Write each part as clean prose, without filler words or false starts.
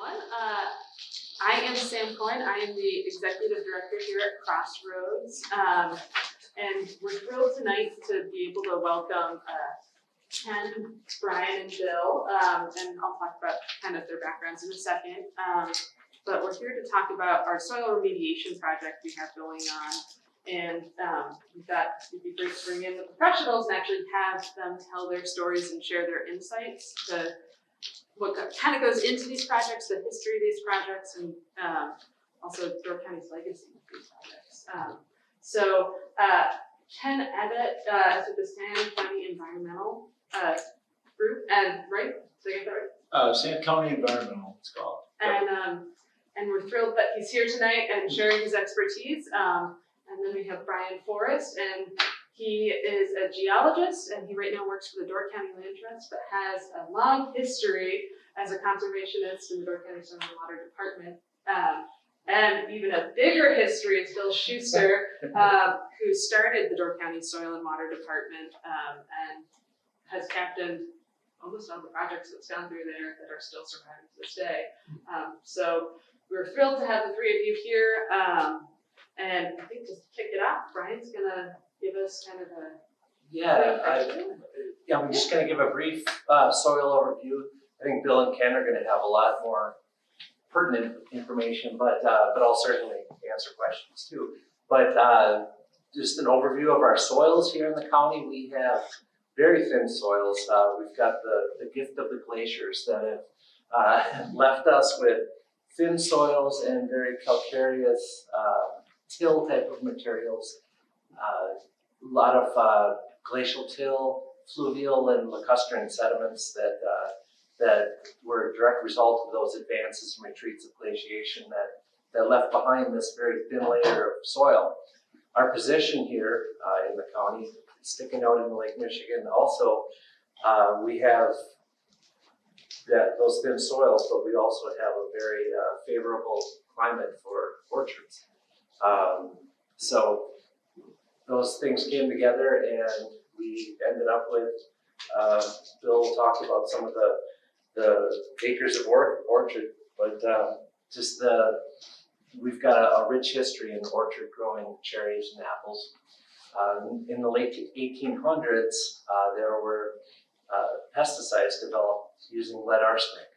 everyone. I am Sam Coyne. I am the Executive Director here at Crossroads. And we're thrilled tonight to be able to welcome Ken, Brian, and Bill. And I'll talk about kind of their backgrounds in a second. But we're here to talk about our soil remediation project we have going on. And we thought it'd be great to bring in the professionals and actually have them tell their stories and share their insights to what kind of goes into these projects, the history of these projects, and also Door County's legacy of these projects. So Ken Ebbott is with the San County Environmental Group, and right? Did I get that right? San County Environmental, it's called. And we're thrilled that he's here tonight and sharing his expertise. And then we have Brian Forrest, and he is a geologist, and he right now works for the Door County Land Trust, but has a long history as a conservationist in the Door County Soil and Water Department. And even a bigger history is Bill Schuster, who started the Door County Soil and Water Department and has captained almost all the projects that's gone through there that are still surviving to this day. So we're thrilled to have the three of you here. And I think just to kick it off, Brian's gonna give us kind of a I'm just going to give a brief soil overview. I think Bill and Ken are going to have a lot more pertinent information, but I'll certainly answer questions too. But just an overview of our soils here in the county. We have very thin soils. We've got the gift of the glaciers that have left us with thin soils and very calcareous till type of materials. A lot of glacial till, fluvial and lacustrine sediments that were a direct result of those advances and retreats of glaciation that left behind this very thin layer of soil. Our position here in the county, sticking out in Lake Michigan, also we have those thin soils, but we also have a very favorable climate for orchards. So those things came together, and we ended up with, Bill talked about some of the acres of orchard, but we've got a rich history in orchard growing cherries and apples. In the late 1800s, there were pesticides developed using lead arsenic.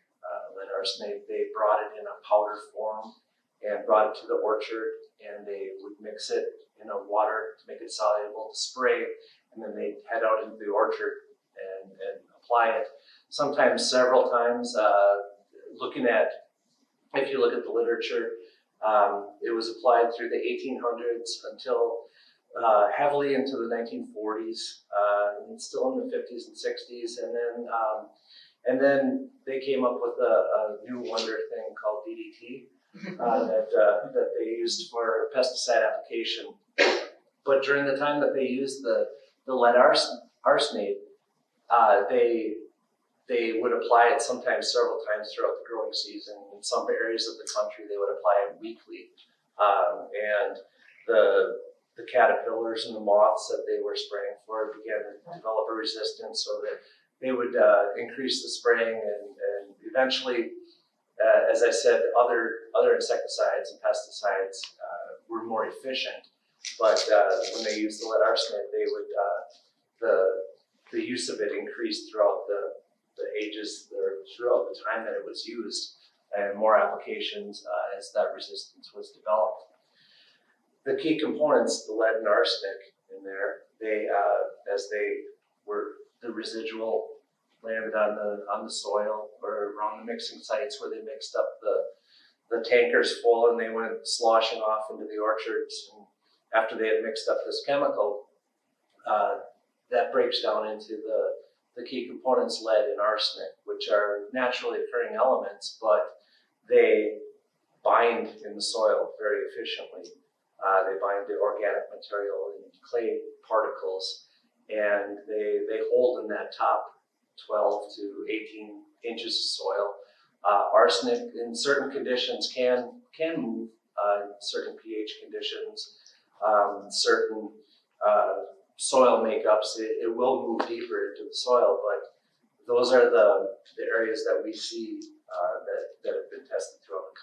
Lead arsenic, they brought it in a powder form and brought it to the orchard, and they would mix it in a water to make it soluble to spray, and then they'd head out into the orchard and apply it, sometimes several times. If you look at the literature, it was applied through the 1800s until heavily into the 1940s, and still in the 50s and 60s, and then they came up with a new wonder thing called DDT. That they used for pesticide application. But during the time that they used the lead arsenate, they would apply it sometimes several times throughout the growing season. In some areas of the country, they would apply it weekly. And the caterpillars and the moths that they were spraying for began to develop a resistance, so that they would increase the spraying, and eventually, as I said, other insecticides and pesticides were more efficient, but when they used the lead arsenate, they would the use of it increased throughout the ages, or throughout the time that it was used, and more applications as that resistance was developed. The key components, the lead and arsenic in there, as they were the residual landed on the soil or around the mixing sites where they mixed up the tankers full, and they went sloshing off into the orchards. And after they had mixed up this chemical, that breaks down into the key components, lead and arsenic, which are naturally occurring elements, but they bind in the soil very efficiently. They bind to organic material and clay particles, and they hold in that top 12 to 18 inches of soil. Arsenic in certain conditions can move, in certain pH conditions, certain soil makeups, it will move deeper into the soil, but those are the areas that we see that have been tested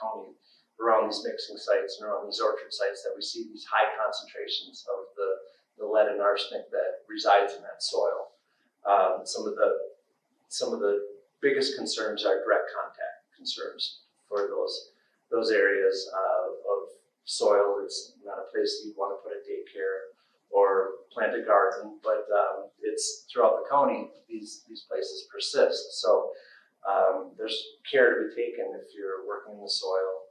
county around these mixing sites and around these orchard sites that we see these high concentrations of the lead and arsenic that resides in that soil. Some of the biggest concerns are direct contact concerns for those areas of soil. It's not a place you'd want to put a daycare or plant a garden, but it's throughout the county, these places persist. So there's care to be taken if you're working in the soil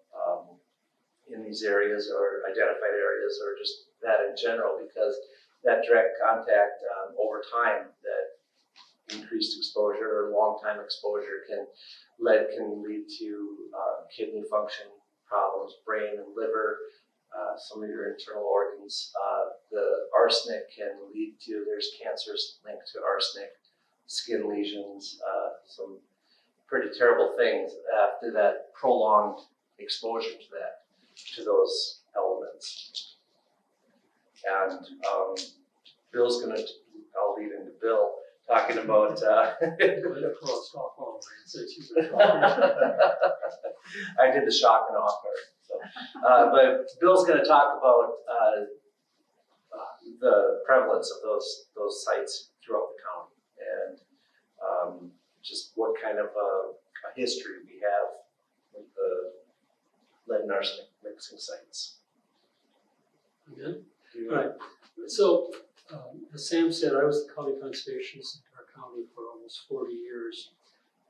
in these areas or identified areas or just that in general, because that direct contact over time, that increased exposure or long time exposure lead can lead to kidney function problems, brain and liver, some of your internal organs. The arsenic can lead to, there's cancers linked to arsenic, skin lesions, some pretty terrible things after that prolonged exposure to those elements. And Bill's gonna, I'll lead into Bill talking about I did the shock and awe part. So, but Bill's going to talk about the prevalence of those sites throughout the county and just what kind of a history we have with the lead and arsenic mixing sites. Good. All right. So, as Sam said, I was the county conservationist in our county for almost 40 years.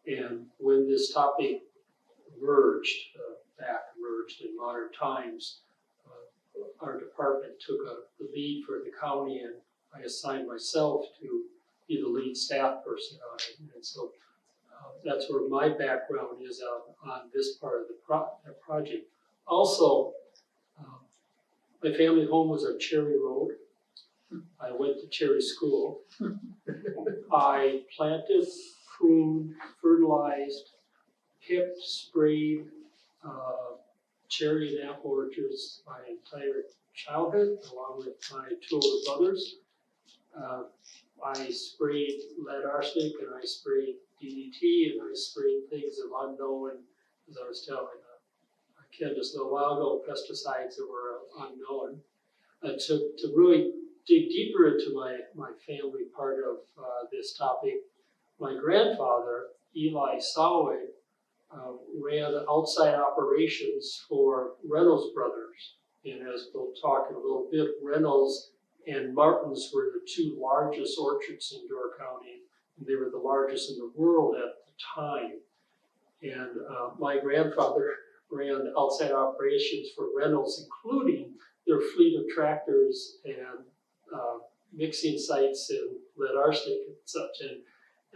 And when this topic emerged in modern times, our department took the lead for the county, and I assigned myself to be the lead staff person on it. And so that's where my background is on this part of the project. Also, my family home was on Cherry Road. I went to Cherry School. I planted, pruned, fertilized, picked, sprayed cherry and apple orchards my entire childhood, along with my two older brothers. I sprayed lead arsenic, and I sprayed DDT, and I sprayed things of unknown, as I was telling Ken just a little while ago, pesticides that were unknown. To really dig deeper into my family part of this topic, my grandfather, Eli Saway, ran outside operations for Reynolds Brothers. And as we'll talk in a little bit, Reynolds and Martin's were the two largest orchards in Door County, and they were the largest in the world at the time. And my grandfather ran outside operations for Reynolds, including their fleet of tractors and mixing sites and lead arsenic and such. And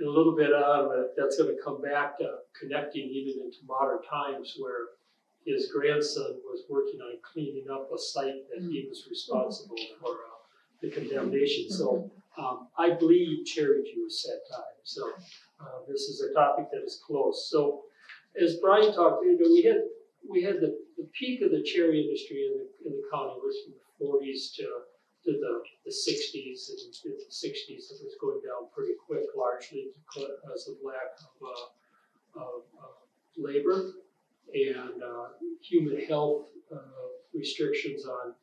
a little bit on that's going to come back to connecting even into modern times, where his grandson was working on cleaning up a site that he was responsible for the contamination. So I bleed cherry juice at times. So this is a topic that is close. So as Brian talked, we had the peak of the cherry industry in the county was from the 40s to the 60s, and in the 60s it was going down pretty quick, largely because of lack of labor and human health restrictions on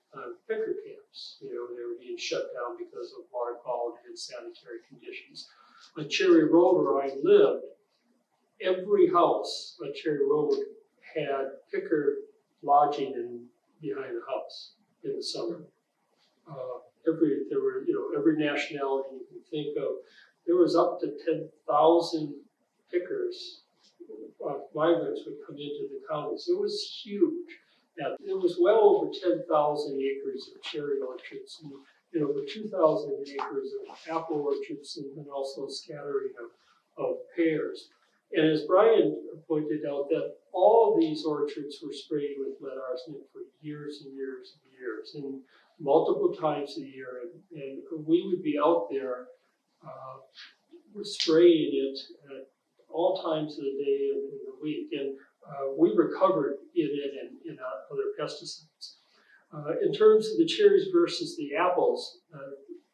picker camps. They were being shut down because of water quality and sanitary conditions. On Cherry Road, where I lived, every house on Cherry Road had picker lodging behind the house in the summer. Every nationality you can think of, there was up to 10,000 pickers, migrants would come into the county. So it was huge. And there was well over 10,000 acres of cherry orchards, and over 2,000 acres of apple orchards, and also a scattering of pears. And as Brian pointed out, that all of these orchards were sprayed with lead arsenic for years and years and years, and multiple times a year. And we would be out there spraying it at all times of the day and the week. And we recovered in it and other pesticides. In terms of the cherries versus the apples,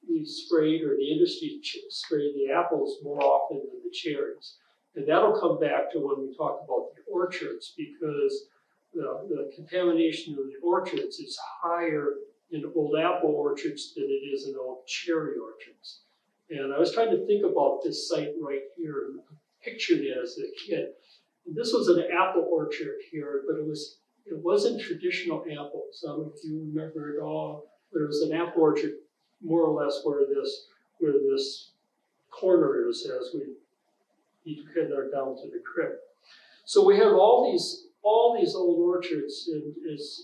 we sprayed, or the industry sprayed the apples more often than the cherries. And that'll come back to when we talk about the orchards, because the contamination of the orchards is higher in old apple orchards than it is in old cherry orchards. And I was trying to think about this site right here, and picture that as a kid. And this was an apple orchard here, but it wasn't traditional apples. I don't know if you remember it all, but it was an apple orchard more or less where this corner is as you head down to the creek. So we have all these old orchards, and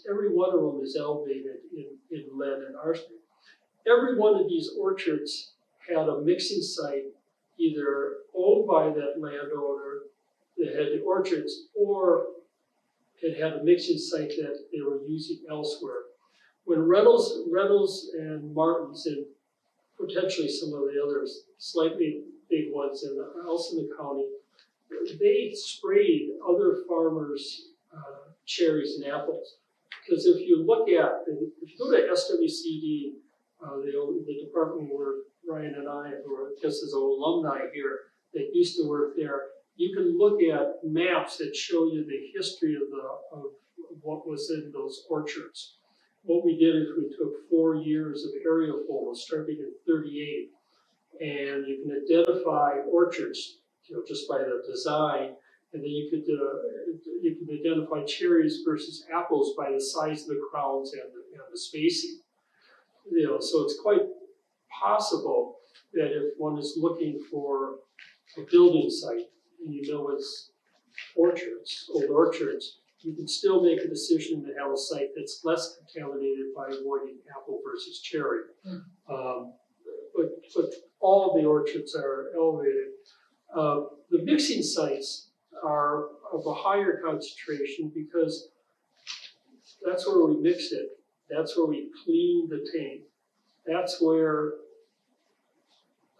every one of them is elevated in lead and arsenic. Every one of these orchards had a mixing site either owned by that landowner that had the orchards, or it had a mixing site that they were using elsewhere. When Reynolds and Martins, and potentially some of the others, slightly big ones else in the county, they sprayed other farmers' cherries and apples. Because if you go to SWCD, the department where Ryan and I, who are just as alumni here, that used to work there, you can look at maps that show you the history of what was in those orchards. What we did is we took 4 years of aerial photos starting in '38, and you can identify orchards, just by the design, and then you could identify cherries versus apples by the size of the crowns and the spacing. So it's quite possible that if one is looking for a building site and it's orchards, old orchards, you can still make a decision to have a site that's less contaminated by avoiding apple versus cherry. But all the orchards are elevated. The mixing sites are of a higher concentration because that's where we mix it. That's where we clean the tank. That's where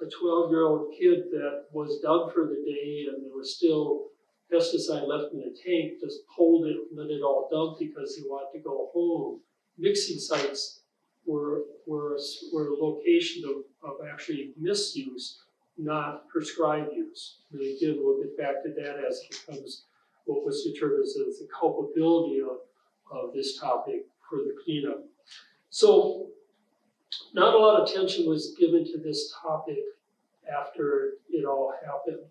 a 12-year-old kid that was done for the day and there was still pesticide left in the tank just pulled it, let it all dump because he wanted to go home. Mixing sites were a location of actually misuse, not prescribed use. And again, we'll get back to that as it becomes what was determined as the culpability of this topic for the cleanup. So not a lot of attention was given to this topic after it all happened.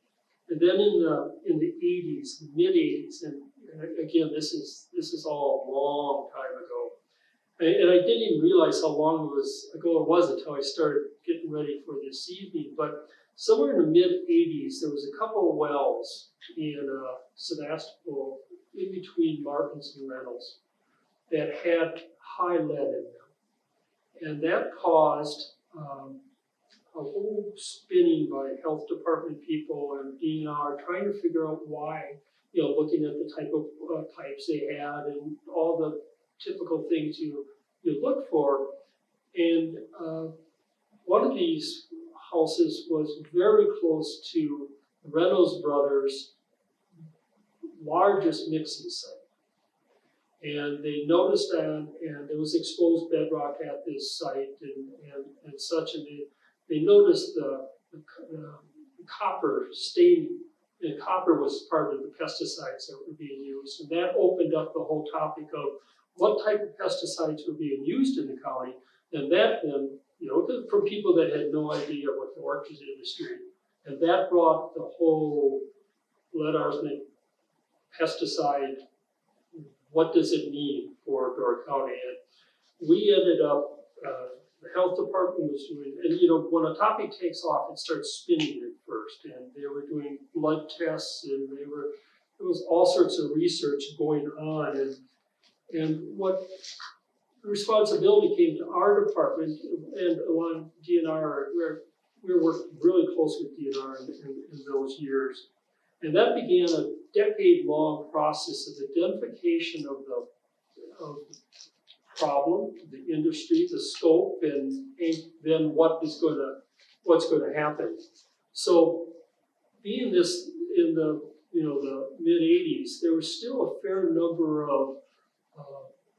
And then in the 80s, the mid 80s, and again, this is all a long time ago. And I didn't even realize how long ago it was until I started getting ready for this evening. But somewhere in the mid 80s, there was a couple of wells in Sebastopol, in between Martins and Reynolds, that had high lead in them. And that caused a whole spinning by health department people and DNR trying to figure out why, looking at the type of pipes they had and all the typical things you look for. And one of these houses was very close to Reynolds Brothers' largest mixing site. And they noticed that, and there was exposed bedrock at this site and such, and they noticed the copper staining, and copper was part of the pesticides that were being used. And that opened up the whole topic of what type of pesticides were being used in the county. And that then, from people that had no idea what the orchard industry, and that brought the whole lead arsenic pesticide, what does it mean for Door County? And we ended up, the health department was doing, and when a topic takes off, it starts spinning at first. And they were doing blood tests, and there was all sorts of research going on. And what responsibility came to our department and along DNR, we were working really close with DNR in those years. And that began a decade-long process of identification of the problem, the industry, the scope, and then what's going to happen. So, being this in the mid '80s, there was still a fair number of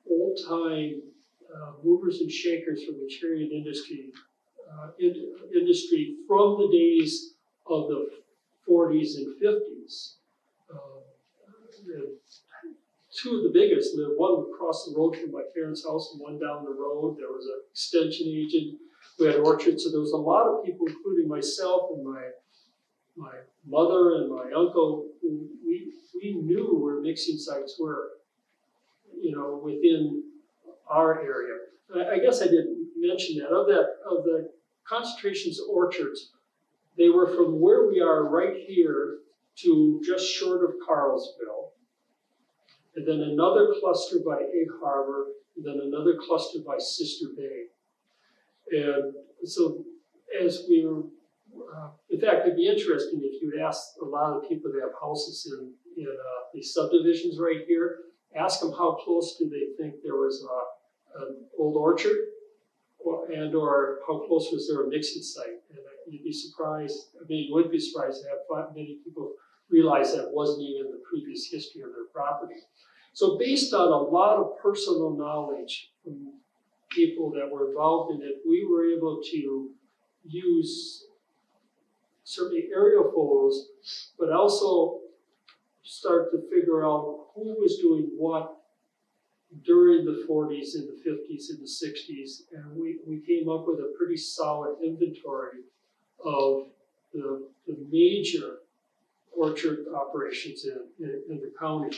old-time movers and shakers from the chariot industry from the days of the 40s and 50s. two of the biggest lived, one across the road from my parents' house and one down the road. There was an extension agent. We had orchards, so there was a lot of people, including myself and my mother and my uncle, who we knew where mixing sites were, within our area. I guess I didn't mention that. Of the concentrations of orchards, they were from where we are right here to just short of Carlsville, and then another cluster by Egg Harbor, and then another cluster by Sister Bay. And so as we were, in fact, it'd be interesting if you'd ask a lot of people that have houses in these subdivisions right here, ask them how close do they think there was an old orchard, or how close was there a mixing site. And you'd be surprised, you wouldn't be surprised to have many people realize that wasn't even the previous history of their property. So based on a lot of personal knowledge from people that were involved in it, we were able to use certainly aerial photos, but also start to figure out who was doing what during the 40s and the 50s and the 60s, and we came up with a pretty solid inventory of the major orchard operations in the county.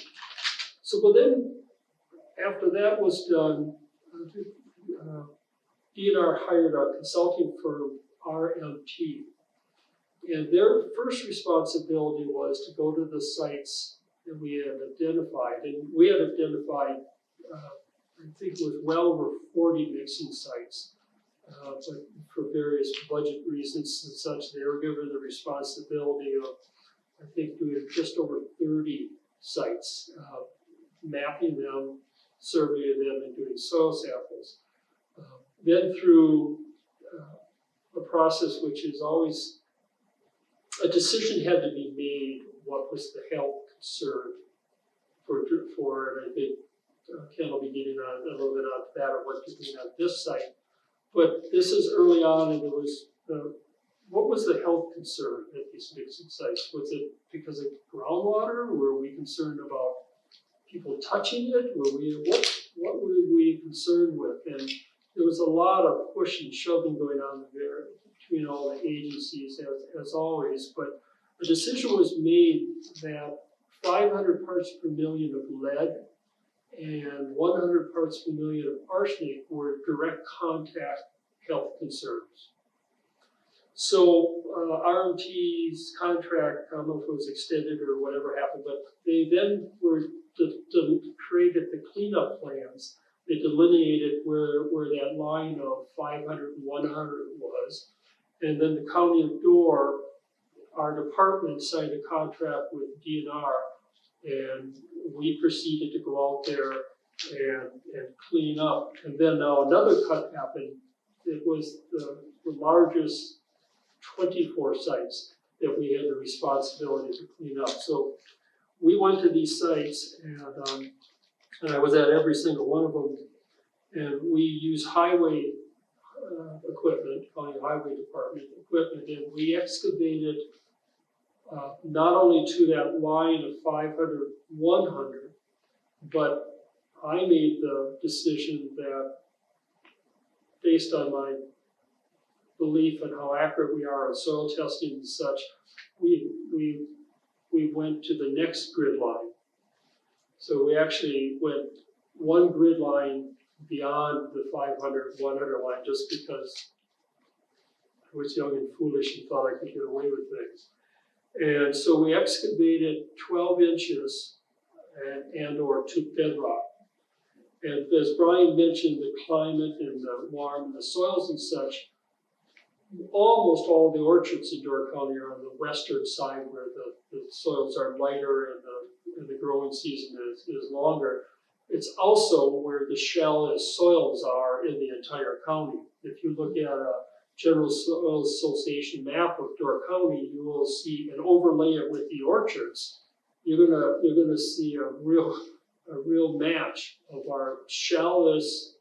So, but then after that was done, DNR hired a consulting firm, RMT, and their first responsibility was to go to the sites that we had identified, and we had identified I think it was well over 40 mixing sites, but for various budget reasons and such, they were given the responsibility of, I think, doing just over 30 sites, mapping them, surveying them, and doing soil samples. Then through a process which is always, a decision had to be made, what was the health concern for and I think Ken will be getting on a little bit on that, or what to do on this site. But this is early on, and there was what was the health concern at these mixing sites? Was it because of groundwater? Were we concerned about people touching it? What were we concerned with? And there was a lot of push and shoving going on there between all the agencies, as always. But a decision was made that 500 parts per million of lead and 100 parts per million of arsenic were direct contact health concerns. So RMT's contract, I don't know if it was extended or whatever happened, but they then were created the cleanup plans. They delineated where that line of 500 and 100 was. And then the county of Door, our department, signed a contract with DNR, and we proceeded to go out there and clean up. And then now another cut happened. It was the largest 24 sites that we had the responsibility to clean up. So we went to these sites, and I was at every single one of them, and we used highway equipment, county highway department equipment, and we excavated not only to that line of 500, 100, but I made the decision that, based on my belief in how accurate we are on soil testing and such, we went to the next grid line. So we actually went one grid line beyond the 500, 100 line, just because I was young and foolish and thought I could get away with things. And so we excavated 12 inches and or to bedrock. And as Brian mentioned, the climate and the warm and the soils and such, almost all the orchards in Door County are on the western side, where the soils are lighter and the growing season is longer. It's also where the shallowest soils are in the entire county. If you look at a General Soil Association map of Door County, you will see, and overlay it with the orchards, you're gonna see a real match of our shallowest,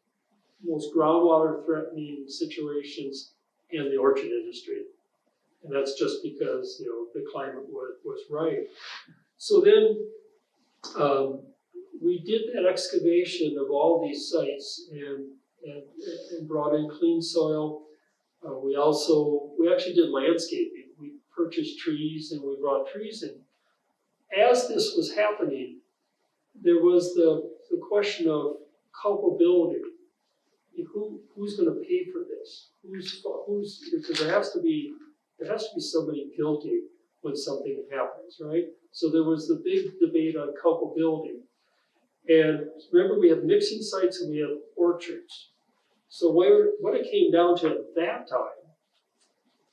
most groundwater threatening situations in the orchard industry. And that's just because the climate was right. So then we did that excavation of all these sites and brought in clean soil. We actually did landscaping. We purchased trees and we brought trees in. As this was happening, there was the question of culpability. Who's going to pay for this? Because there has to be somebody guilty when something happens, right? So there was the big debate on culpability. And remember, we have mixing sites and we have orchards. So what it came down to at that time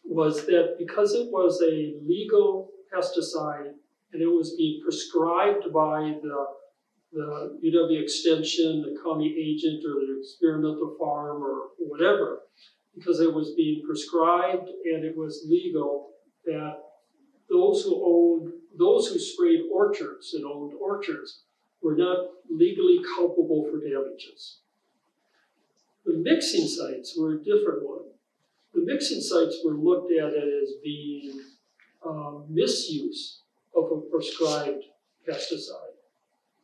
was that because it was a legal pesticide and it was being prescribed by the UW Extension, the county agent, or the experimental farm, or whatever, because it was being prescribed and it was legal, that those who sprayed orchards and owned orchards were not legally culpable for damages. The mixing sites were a different one. The mixing sites were looked at as being misuse of a prescribed pesticide.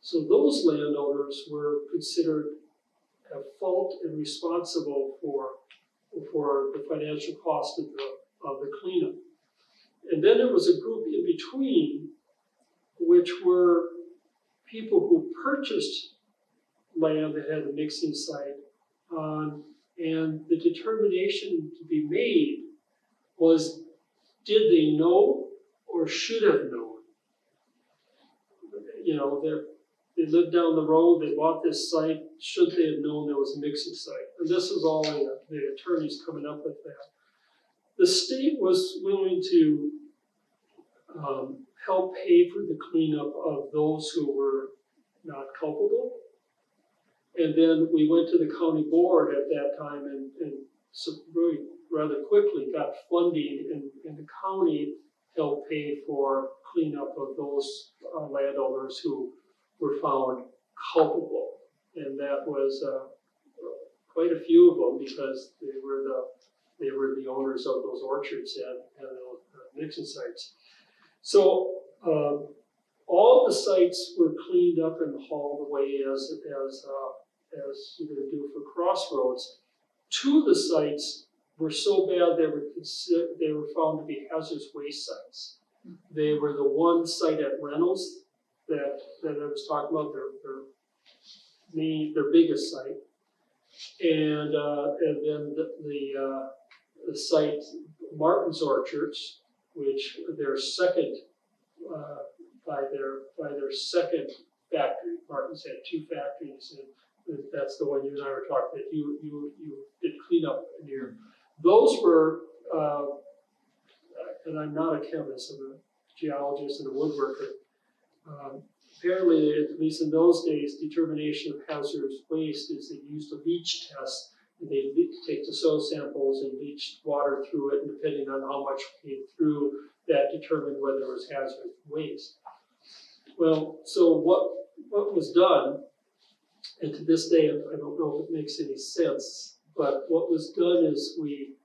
So those landowners were considered at fault and responsible for the financial cost of the cleanup. And then there was a group in between, which were people who purchased land that had a mixing site, and the determination to be made was, did they know or should have known? They lived down the road, they bought this site, should they have known there was a mixing site? And this is all the attorneys coming up with that. The state was willing to help pay for the cleanup of those who were not culpable. And then we went to the county board at that time and so really rather quickly got funding, and the county helped pay for cleanup of those landowners who were found culpable. And that was quite a few of them, because they were the owners of those orchards and those mixing sites. So all the sites were cleaned up and hauled away as you're going to do for Crossroads. Two of the sites were so bad they were found to be hazardous waste sites. They were the one site at Reynolds that I was talking about, their biggest site, and then the site Martin's Orchards, which their second by their second factory. Martin's had two factories, and that's the one you and I were talking that you did clean up near. Those were, and I'm not a chemist, I'm a geologist and a woodworker. Apparently, at least in those days, determination of hazardous waste is they used a leach test, and they take the soil samples and leach water through it, and depending on how much came through, that determined whether it was hazardous waste. Well, so what was done, and to this day, I don't know if it makes any sense, but what was done is we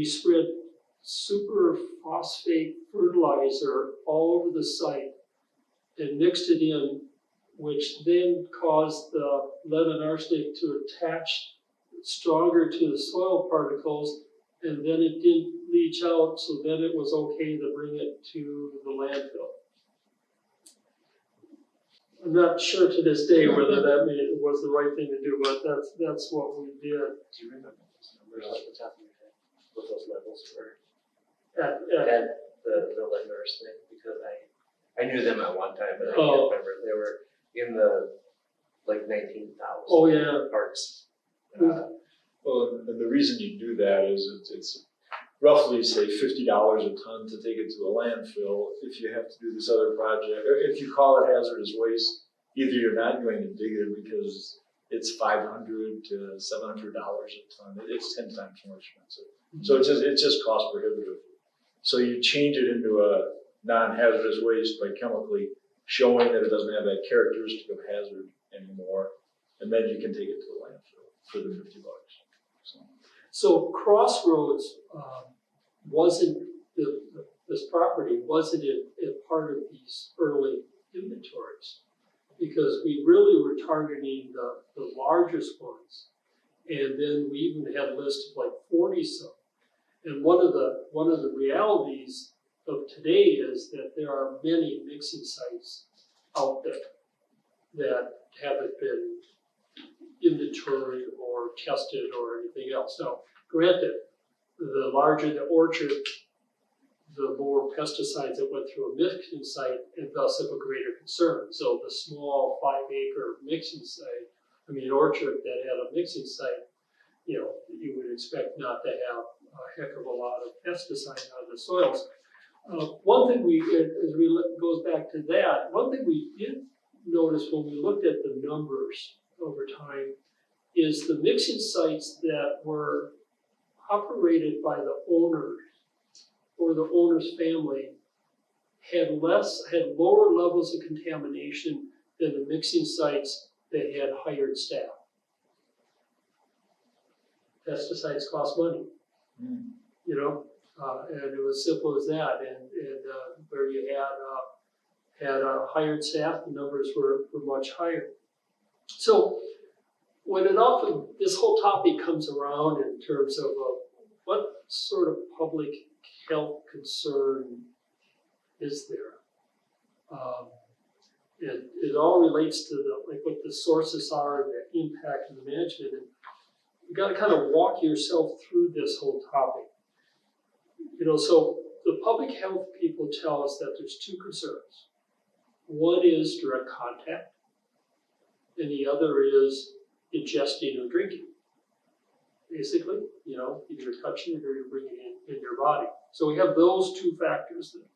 spread superphosphate fertilizer all over the site and mixed it in, which then caused the lead and arsenic to attach stronger to the soil particles, and then it didn't leach out, so then it was okay to bring it to the landfill. I'm not sure to this day whether that was the right thing to do, but that's what we did. Do you remember those numbers off the top of your head? What those levels were? At The lead and arsenic, because I knew them at one time, but I can't remember. They were in the like 19,000 parts. Well, and the reason you do that is it's roughly, say, $50 a ton to take it to a landfill. If you have to do this other project, or if you call it hazardous waste, either you're not going to dig it because it's $500 to $700 a ton. It's 10 times more expensive. So it's just cost prohibitive. So you change it into a non-hazardous waste by chemically showing that it doesn't have that characteristic of hazard anymore, and then you can take it to the landfill for the $50. So Crossroads this property wasn't a part of these early inventories. because we really were targeting the largest ones. And then we even had a list of like 40 some. And one of the realities of today is that there are many mixing sites out there that haven't been inventoried or tested or anything else. Now, granted, the larger the orchard, the more pesticides that went through a mixing site and thus of a greater concern. So the small 5-acre mixing site, orchard that had a mixing site, you would expect not to have a heck of a lot of pesticide on the soils. One thing goes back to that, one thing we did notice when we looked at the numbers over time is the mixing sites that were operated by the owners or the owner's family had lower levels of contamination than the mixing sites that had hired staff. Pesticides cost money, and it was simple as that. And where you had hired staff, the numbers were much higher. So when this whole topic comes around in terms of what sort of public health concern is there, and it all relates to what the sources are and the impact of the management. And you got to kind of walk yourself through this whole topic. So the public health people tell us that there's two concerns. One is direct contact, and the other is ingesting or drinking. Basically, either touching it or you're bringing it in your body. So we have those two factors there.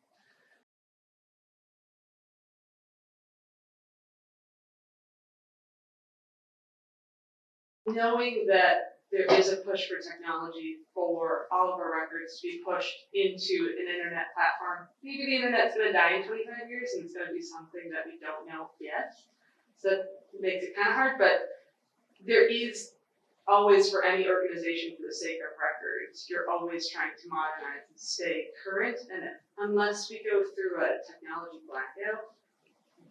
Knowing that there is a push for technology for all of our records to be pushed into an internet platform. Maybe the internet's going to die in 25 years and it's going to be something that we don't know yet. So that makes it kind of hard, but there is always, for any organization, for the sake of records, you're always trying to modernize and stay current. And unless we go through a technology blackout,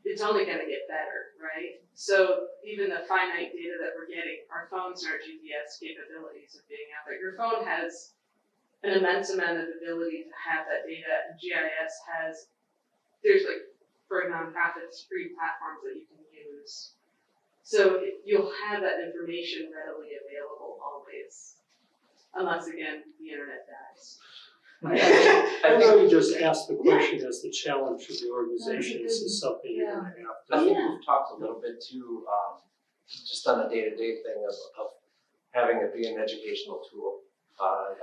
it's only going to get better, right? So even the finite data that we're getting, our phones and our GPS capabilities of being out there. Your phone has an immense amount of ability to have that data, and GIS there's for nonprofits, free platforms that you can use. So you'll have that information readily available always, unless again, the internet dies. I think we just asked the question as the challenge for the organization. This is something you're going to have to. I think we've talked a little bit too, just on the day-to-day thing of having it be an educational tool,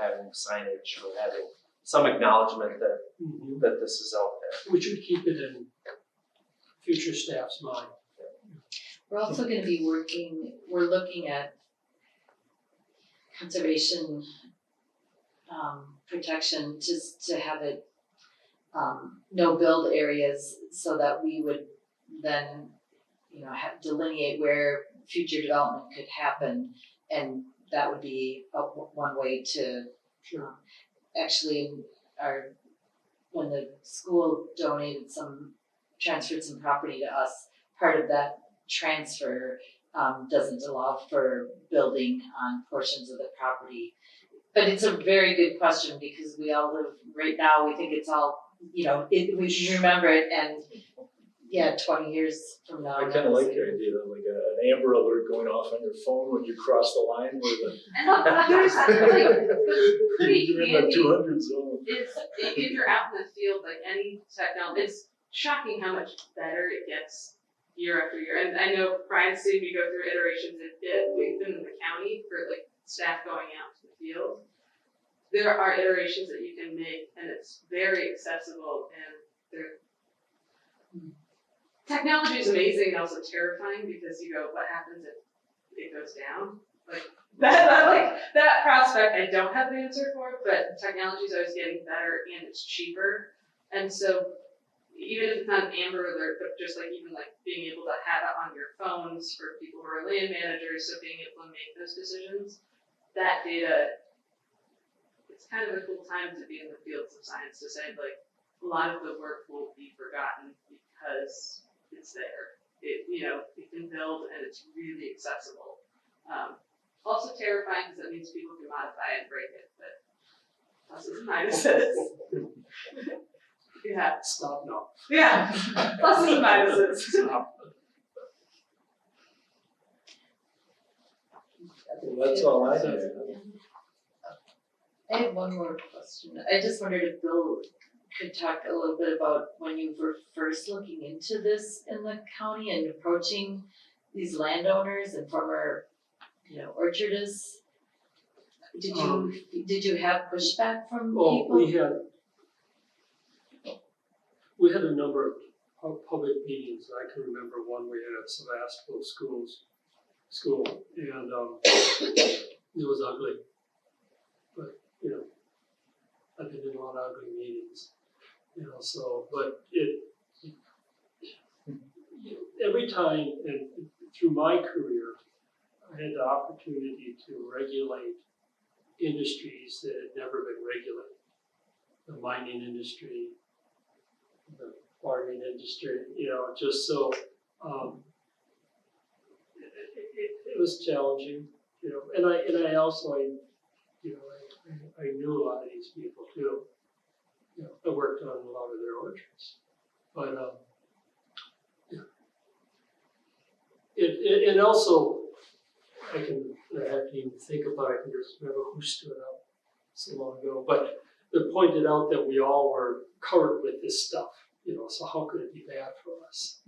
having signage or having some acknowledgement that this is out there. We should keep it in future staff's mind. We're also going to be we're looking at conservation protection, just to have it no build areas, so that we would then delineate where future development could happen, and that would be one way to actually when the school transferred some property to us, part of that transfer doesn't allow for building on portions of the property. But it's a very good question, because we all live right now, we think it's all, we can remember it, and 20 years from now. I kind of like your idea, like an Amber Alert going off on your phone when you cross the line where And there's pretty you're in the handy 200 zone. is if you're out in the field, like any technology, it's shocking how much better it gets year after year. And I know Brian's seen me go through iterations we've been in the county for staff going out to the field. There are iterations that you can make, and it's very accessible, and technology is amazing and also terrifying, because you go, what happens if it goes down? That prospect I don't have an answer for, but technology is always getting better and it's cheaper. And so even if it's not an Amber Alert, but just even being able to have it on your phones for people who are land managers, so being able to make those decisions, that data, it's kind of a cool time to be in the fields of science, to say a lot of the work won't be forgotten because it's there. it can build and it's really accessible. Also terrifying because that means people can modify and break it, but pluses and minuses. Yeah. Stop now. Yeah. Pluses and minuses. Stop. Well, that's all I have. I have one more question. I just wondered if Bill could talk a little bit about when you were first looking into this in the county and approaching these landowners and former, orchardists. Did you have pushback from Well, people? we had a number of public meetings. I can remember one we had at Sebastopol school, and it was ugly. But I've been in a lot of ugly meetings, but every time and through my career, I had the opportunity to regulate industries that had never been regulated. The mining industry, the farming industry, just so it was challenging, and I also I knew a lot of these people too. I worked on a lot of their orchards, but and also I have to even think about it. I can just remember who stood up so long ago, but they pointed out that we all were covered with this stuff, so how could it be bad for us?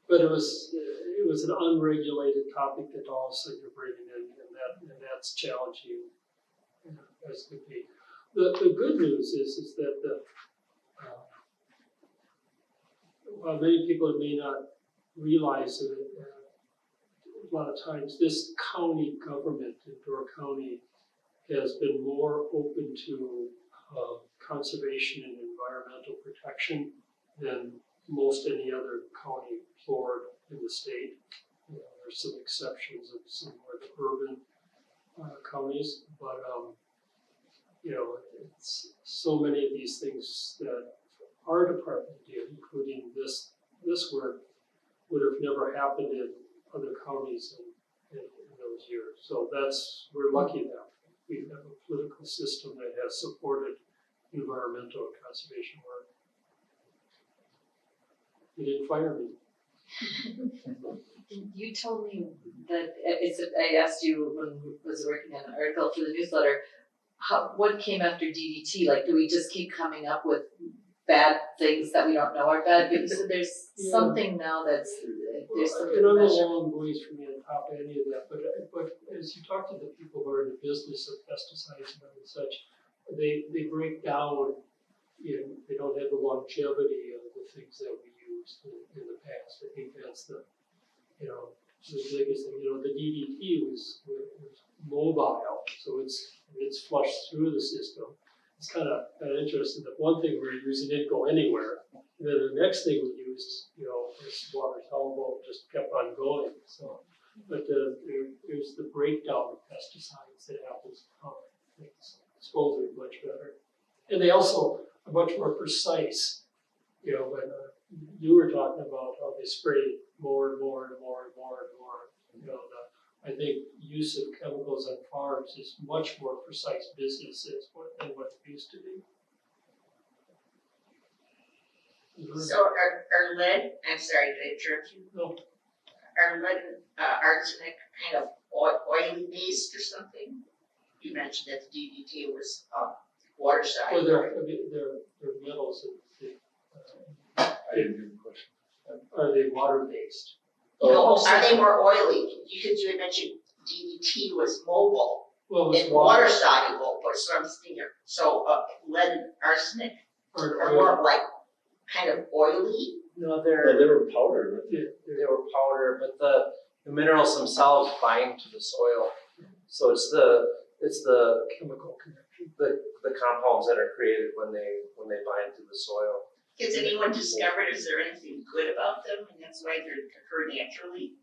But it was an unregulated topic that all of a sudden you're bringing in, and that's challenging as could be. The good news is that while many people may not realize it, a lot of times this county government in Door County has been more open to conservation and environmental protection than most any other county board in the state. There's some exceptions of some more of the urban counties, but it's so many of these things that our department did, including this work, would have never happened in other counties in those years. So we're lucky that we have a political system that has supported environmental and conservation work. You didn't fire me. You told me that I asked you when I was working on an article for the newsletter, what came after DDT? Like, do we just keep coming up with bad things that we don't know are bad? But you said there's something now there's something And I'm a measured. long ways from being on top of any of that, but as you talk to the people who are in the business of pesticides and such, they break down, they don't have the longevity of the things that we used in the past. I think that's the biggest thing. The DDT was mobile, so it's flushed through the system. It's kind of interesting that one thing we're using didn't go anywhere, and then the next thing we used, this water soluble just kept on going. So, but there's the breakdown of pesticides that happens. It's supposedly much better, and they also are much more precise. When you were talking about how they spray more and more and more and more and more. I think use of chemicals on farms is much more precise business than what it used to be. So are lead, I'm sorry to interrupt you. No. Are lead and arsenic kind of oily based or something? You mentioned that the DDT was water Or soluble. they're metals. I didn't hear the question. Are they water based? No, are they more oily? Because you had mentioned DDT was mobile Well, it's and water soluble, but so I'm thinking, so lead and arsenic are more like kind of oily. No, They were powdered. they were powder, but the minerals themselves bind to the soil. So it's the chemical connection. the compounds that are created when they bind to the soil. Has anyone discovered, is there anything good about them and that's why they occur naturally?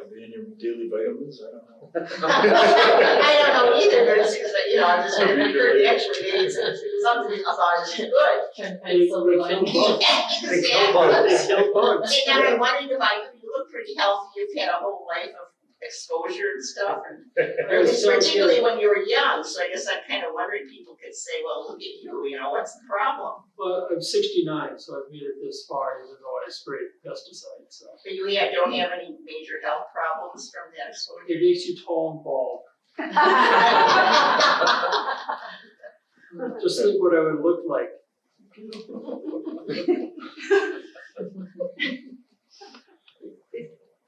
Are they in your daily vitamins? I don't know. I don't know either, but it's, I'm just wondering, actually, it's something about it good. They kill bugs. Exactly. They kill bugs. And then I wondered about you look pretty healthy, you've had a whole life of exposure and stuff, and particularly when you were young, so I guess I'm kind of wondering, people could say, well, look at you, what's the problem? Well, I'm 69, so I've made it this far, even though I sprayed pesticides, so. But you don't have any major health problems from that exposure? It makes you tall and bald. Just think what I would look like.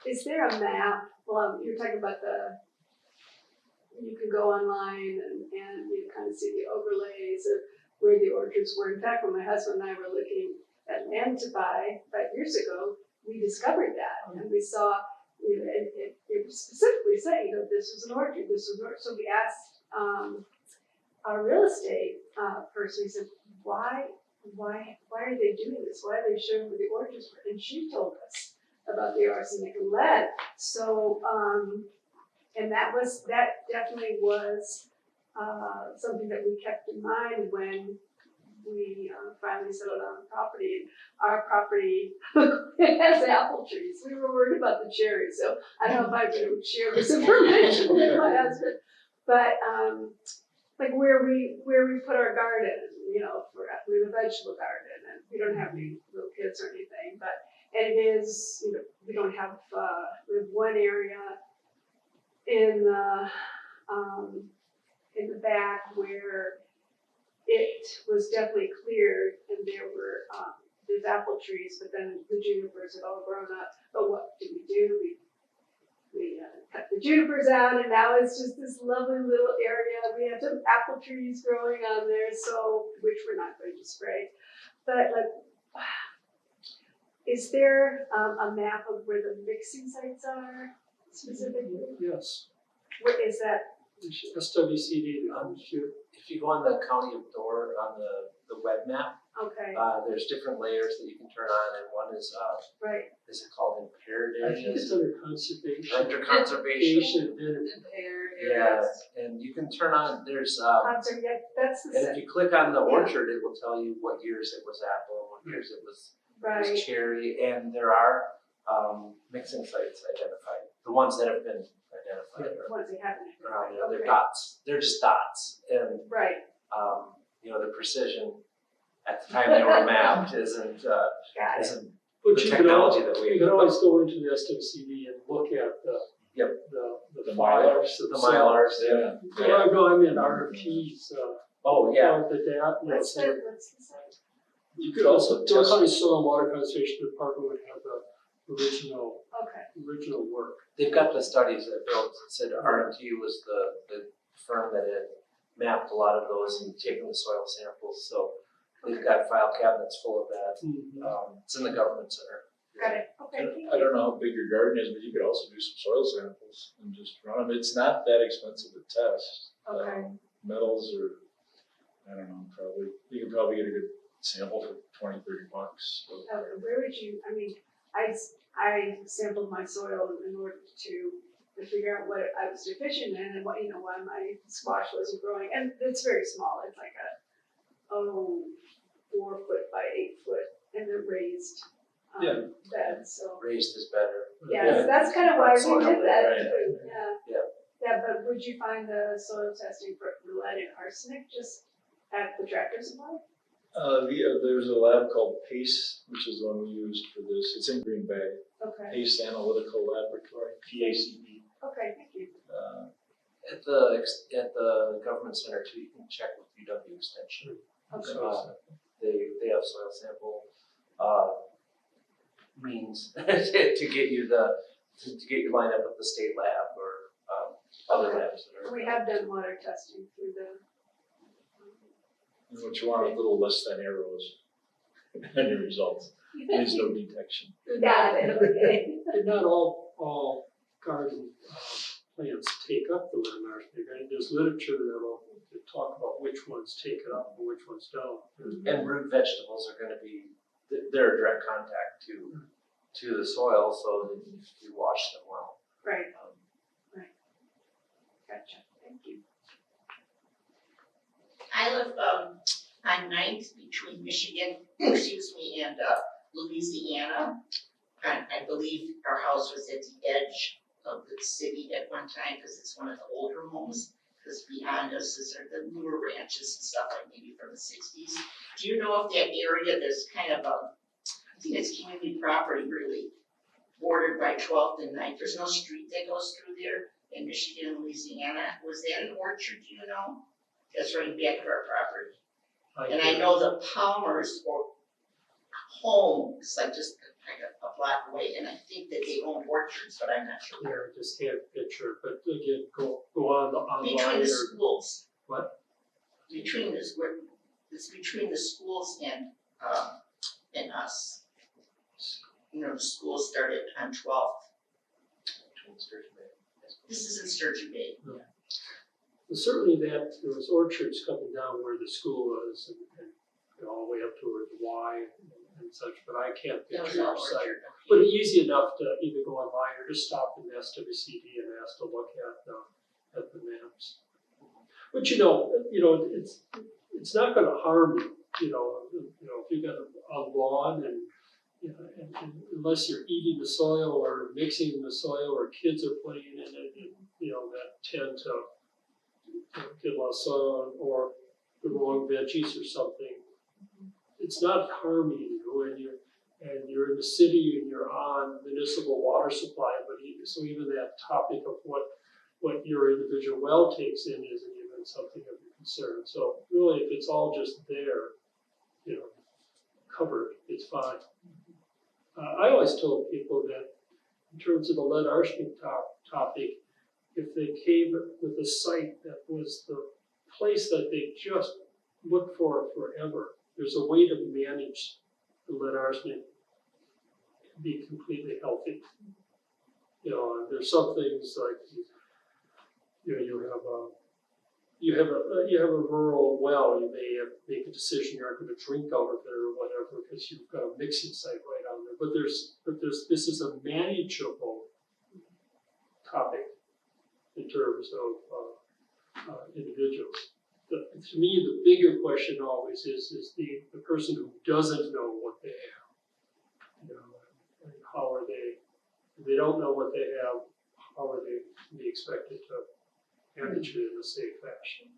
Is there a map? Well, you're talking about you can go online and you kind of see the overlays of where the orchards were. In fact, when my husband and I were looking at land to buy 5 years ago, we discovered that, and we saw, it was specifically saying, this was an orchard, this was an orchard. So we asked our real estate person, we said, why are they doing this? Why are they showing where the orchards were? And she told us about the arsenic and lead. So, and that definitely was something that we kept in mind when we finally settled on the property. Our property has apple trees. We were worried about the cherries, so I don't know if I could share this information with my husband. But like where we put our garden, we have a vegetable garden, and we don't have any little kids or anything. And it is, we don't have. We have one area in the back where it was definitely cleared, and there's apple trees, but then the junipers had all grown up. But what did we do? We cut the junipers out, and now it's just this lovely little area. We have some apple trees growing on there, which we're not going to spray. But is there a map of where the mixing sites are specifically? Yes. What is that? SWCD, If you go on the county of Door on the web map, Okay, there's different layers that you can turn on, and one is right. is it called impaired I think areas? it's under conservation. Under conservation. Impaired Yeah, areas. and you can turn on, there's Concert, yeah, that's the and same. if you click on the orchard, it will tell you what years it was apple, and what years it was Right. cherry, and there are mixing sites identified. The ones that have been identified are Once they happen. around there. They're Okay. dots. They're just dots, and Right, the precision at the time they were mapped isn't got it. But the you technology that we you can always go into the SWCD and look at the The filers. the Mylars. Yeah. No, I mean RFPs. Oh yeah. The data. What's the site? You could also Door test. County Soil and Water Conservation Department would have the original Okay, work. They've got the studies that Bill said RMT was the firm that had mapped a lot of those and taken the soil samples. So they've got file cabinets full of that. It's in the government center. got it. Okay, thank you. I don't know how big your garden is, but you could also do some soil samples and just run them. It's not that expensive to test. Okay. Metals or, I don't know, you could probably get a good sample for $20, $30. So. Where would you, I sampled my soil in order to figure out what I was deficient in and why my squash wasn't growing. And it's very small. It's like 4 foot by 8 foot, and they're raised beds. So Raised is better. yes, that's kind of why we Soil, did that right. too. Yeah. Yeah, but would you find the soil testing for lead and arsenic just at the Tractor Supply? There's a lab called PACE, which is the one we used for this. It's in Green Bay. Okay. PACE Analytical Laboratory, PACE. Okay, thank you. At the government center too, you can check with UW Extension. Okay. They have soil sample means to get you lined up with the state lab or other labs that are. We have done water testing through And what you want is a little less than arrows in your results. There's no detection. Got it, okay. And not all garden plants take up the lead and arsenic. There's literature that will talk about which ones take it up and which ones don't. And root vegetables are going to be, they're a direct contact to the soil, so that if you wash them well. Right. Gotcha, thank you. I live on 9th between Michigan, excuse me, and Louisiana. And I believe our house was at the edge of the city at one time because it's one of the older homes. Because beyond us are the newer ranches and stuff like maybe from the 60s. Do you know if that area there's kind of I think it's community property really, bordered by 12th and 9th. There's no street that goes through there in Michigan and Louisiana. Was that an orchard, do you know? That's right back of our property. And I know the Palmer's home is like just kind of a block away, and I think that they own orchards, but I'm not sure. There, just had a picture, but again, go on online. Between the schools. What? It's between the schools and us. You know, the schools started on 12th. This is in Sturgeon Bay. Well, certainly that there was orchards coming down where the school was and all the way up toward the Y and such, but I can't That was picture all our site. orchard. But it's easy enough to either go online or just stop in the SWCD and ask to look at the maps. But it's not gonna harm you, if you got a lawn and unless you're eating the soil or mixing the soil or kids are playing in it, that tend to get a lot of soil or the wrong veggies or something. It's not harming you and you're in the city and you're on municipal water supply, so even that topic of what your individual well takes in isn't even something of your concern. So really, if it's all just there, covered, it's fine. I always told people that in terms of the lead arsenic topic, if they came with a site that was the place that they just looked for forever, there's a way to manage the lead arsenic to be completely healthy. And there's some things like you have a rural well, you may make a decision you're not going to drink out of it or whatever because you've got a mixing site right on there. But this is a manageable topic in terms of individuals. To me, the bigger question always is the person who doesn't know what they have. And how are they? If they don't know what they have, how are they to be expected to manage it in a safe fashion?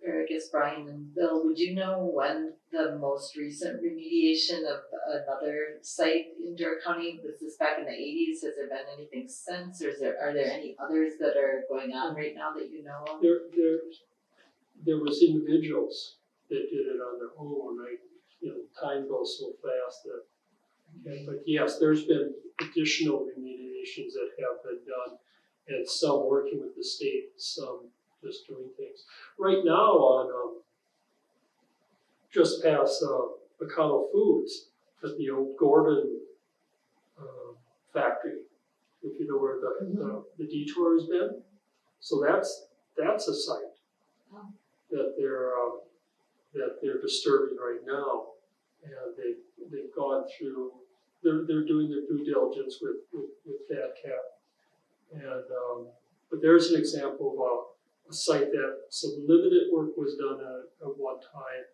Or I guess Brian and Bill, would you know when the most recent remediation of another site in Door County, was this back in the 80s? Has there been anything since, or are there any others that are going on right now that you know of? There was individuals that did it on their own. Time goes so fast that. But yes, there's been additional remediations that have been done, and some working with the state, some just doing things. Right now on just past Bacano Foods at the old Gordon factory, if you know where the detour has been. So that's a site that they're disturbing right now, and they've gone through. They're doing their due diligence with FATCAP, and but there's an example of a site that some limited work was done at one time.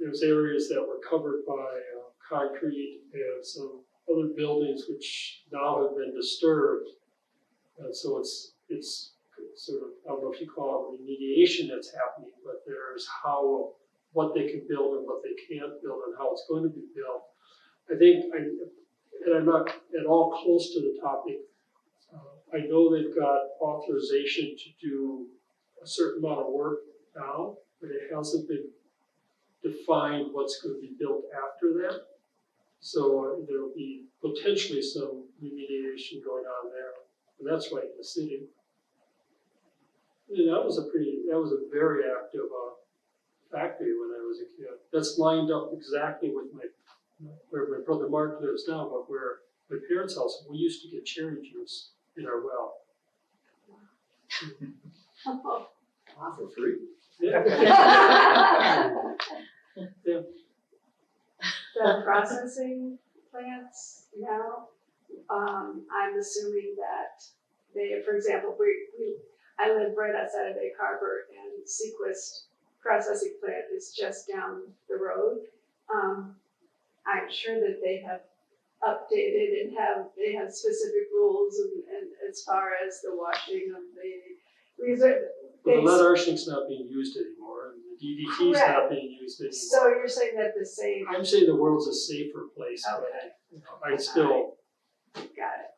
There's areas that were covered by concrete and some other buildings which now have been disturbed, and so it's sort of, I don't know if you call it remediation that's happening, but there's what they can build and what they can't build and how it's going to be built. I think, and I'm not at all close to the topic, I know they've got authorization to do a certain amount of work now, but it hasn't been defined what's going to be built after that. So there'll be potentially some remediation going on there, and that's right in the city. And that was a very active factory when I was a kid. That's lined up exactly with where my brother Mark lives now, but where my parents' house, we used to get cherry juice in our well. For free. Yeah. Yeah. the processing plants now, I'm assuming that they, for example, I live right outside of Egg Harbor and Sequist processing plant is just down the road. I'm sure that they have updated and they have specific rules and as far as the washing of But the lead arsenic's not being used anymore, and the DDT's not Correct. being used anymore. So you're saying that the same, I'm saying the world's a safer place, but I still, got it.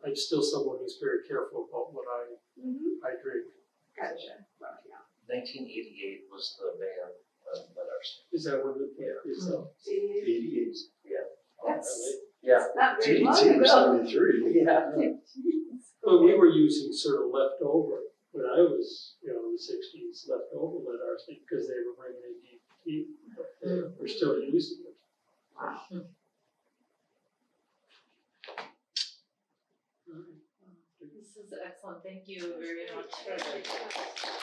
I'm still someone who's very careful about what I drink. Gotcha, well, yeah. 1988 was the ban of lead arsenic. Is that what it is? See, 88. that's Yeah. not very long DDT was ago. 73. Yeah. But we were using sort of leftover, when I was, in the 60s, leftover lead arsenic, because they were bringing in DDT, but we're still using it. Wow. This is excellent, thank you very much for